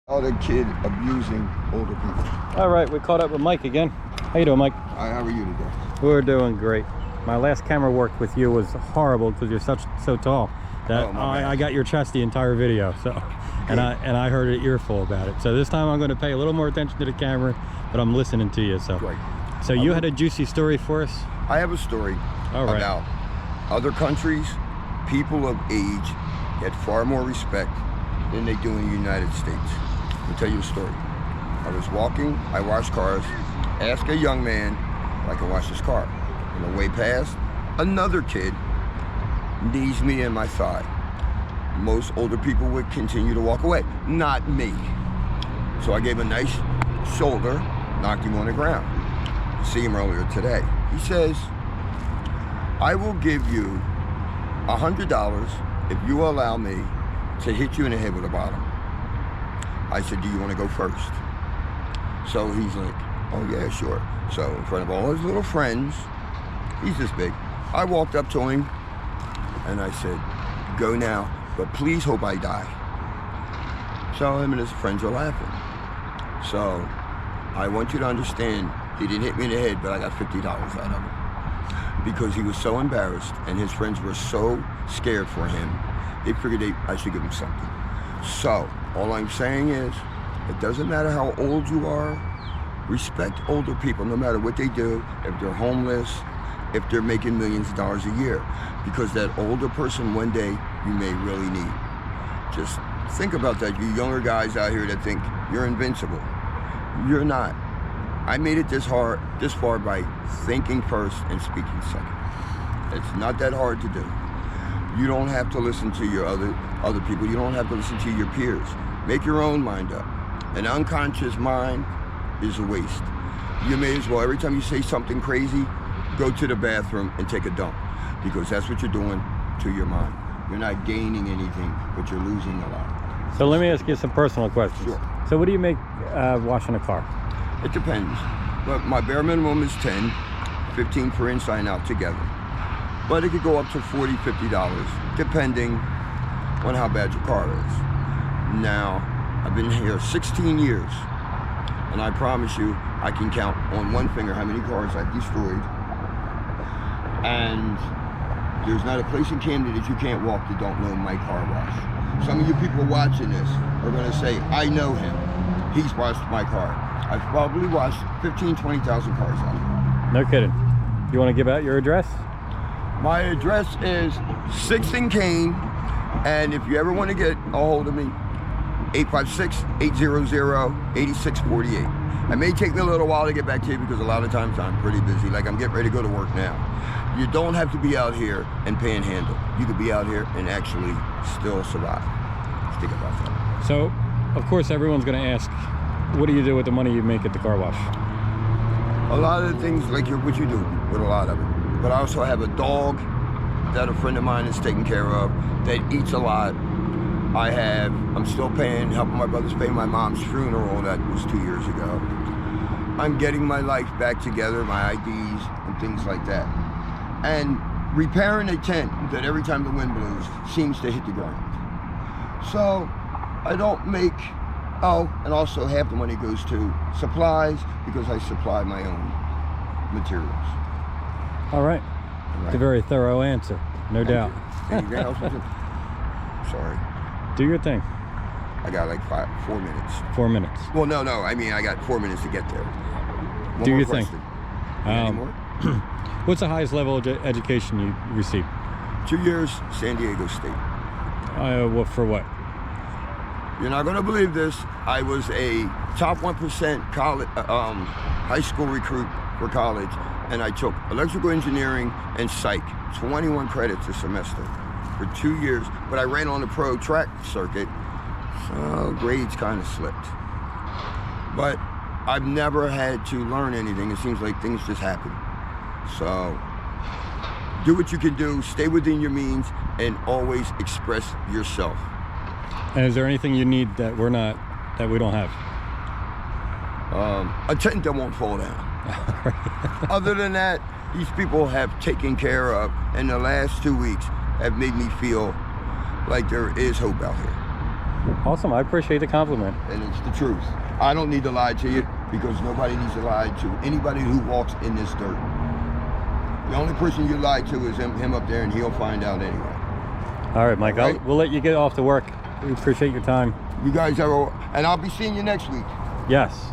Other kid abusing older people. All right, we caught up with Mike again. How you doing, Mike? Hi, how are you today? We're doing great. My last camera work with you was horrible because you're so tall that I got your chest the entire video. So, and I heard an earful about it. So this time I'm going to pay a little more attention to the camera, but I'm listening to you. So, Great. So you had a juicy story for us? I have a story about other countries. People of age get far more respect than they do in the United States. Let me tell you a story. I was walking, I wash cars, ask a young man if I can wash his car. On the way past, another kid knees me in my thigh. Most older people would continue to walk away, not me. So I gave a nice shoulder, knocked him on the ground. See him earlier today. He says, I will give you $100 if you allow me to hit you in the head with a bottle. I said, do you want to go first? So he's like, oh yeah, sure. So in front of all his little friends, he's this big. I walked up to him and I said, go now, but please hope I die. So him and his friends are laughing. So I want you to understand, he didn't hit me in the head, but I got $50 out of it. Because he was so embarrassed and his friends were so scared for him, they figured I should give him something. So, all I'm saying is, it doesn't matter how old you are, respect older people no matter what they do, if they're homeless, if they're making millions of dollars a year. Because that older person one day you may really need. Just think about that, you younger guys out here that think you're invincible. You're not. I made it this far by thinking first and speaking second. It's not that hard to do. You don't have to listen to your other people. You don't have to listen to your peers. Make your own mind up. An unconscious mind is a waste. You may as well, every time you say something crazy, go to the bathroom and take a dump, because that's what you're doing to your mind. You're not gaining anything, but you're losing a lot. So let me ask you some personal questions. Sure. So what do you make washing a car? It depends. But my bare minimum is 10, 15 for inside and out together. But it could go up to $40, $50, depending on how bad your car is. Now, I've been here 16 years, and I promise you, I can count on one finger how many cars I've destroyed. And there's not a place in Camden that you can't walk that don't know my car wash. Some of you people watching this are gonna say, I know him. He's washed my car. I've probably washed 15, 20,000 cars out of it. No kidding. You want to give out your address? My address is 6th and Kane, and if you ever want to get a hold of me, 856-800-8648. It may take me a little while to get back to you because a lot of times I'm pretty busy, like I'm getting ready to go to work now. You don't have to be out here and panhandle. You could be out here and actually still survive. Think about that. So, of course, everyone's going to ask, what do you do with the money you make at the car wash? A lot of the things, like what you do with a lot of it. But I also have a dog that a friend of mine is taking care of that eats a lot. I'm still helping my brothers pay my mom's funeral. That was 2 years ago. I'm getting my life back together, my IDs and things like that. And repairing a tent that every time the wind blows seems to hit the ground. So I don't make, and also half the money goes to supplies because I supply my own materials. All right. It's a very thorough answer, no doubt. Anything else? Sorry. Do your thing. I got like 4 minutes. 4 minutes. Well, no. I mean, I got 4 minutes to get there. Do your thing. Any more? What's the highest level of education you received? 2 years, San Diego State. For what? You're not going to believe this. I was a top 1% college, high school recruit for college, and I took electrical engineering and psych, 21 credits a semester for 2 years, but I ran on the pro track circuit, so grades kind of slipped. But I've never had to learn anything. It seems like things just happen. So do what you can do, stay within your means, and always express yourself. And is there anything you need that we don't have? A tent that won't fall down. Other than that, these people have taken care of, and the last 2 weeks have made me feel like there is hope out here. Awesome. I appreciate the compliment. And it's the truth. I don't need to lie to you because nobody needs to lie to anybody who walks in this dirt. The only person you lie to is him up there, and he'll find out anyway. All right, Mike. All right? We'll let you get off to work. We appreciate your time. You guys have and I'll be seeing you next week. Yes.